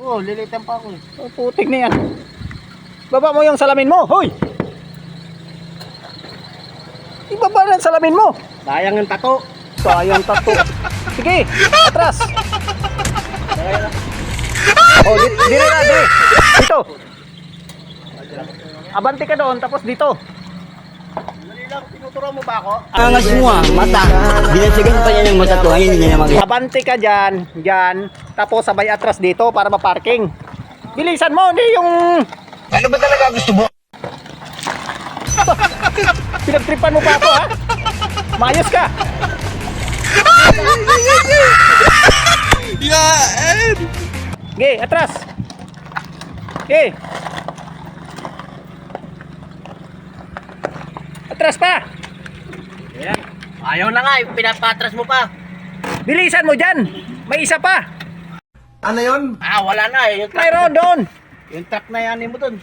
ako, lilitan pa ako. Oh, putik na yan. Baba mo yung salamin mo, hoy! Ibaba na yung salamin mo. Sayang yung tato. Sayang tato. Sige, atras. Oh, dire na, dire. Dito. Abante ka doon, tapos dito. Dali lang, tinuturo mo ba ako? Angas mo mata. Binasigan pa niya ng mata to, ayun niya naman. Abante ka dyan, dyan. Tapos sabay atras dito para ma-parking. Bilisan mo, hindi yung... Ano ba talaga gusto mo? Pinagtripan mo pa ako, ha? Maayos ka. Yeah, Ed! Okay, atras. Okay. Atras pa. Ayan. Ayaw na nga, pinapatras mo pa. Bilisan mo dyan. May isa pa. Ano yun? Ah, wala na eh. Mayroon doon. Yung truck na yan mo dun.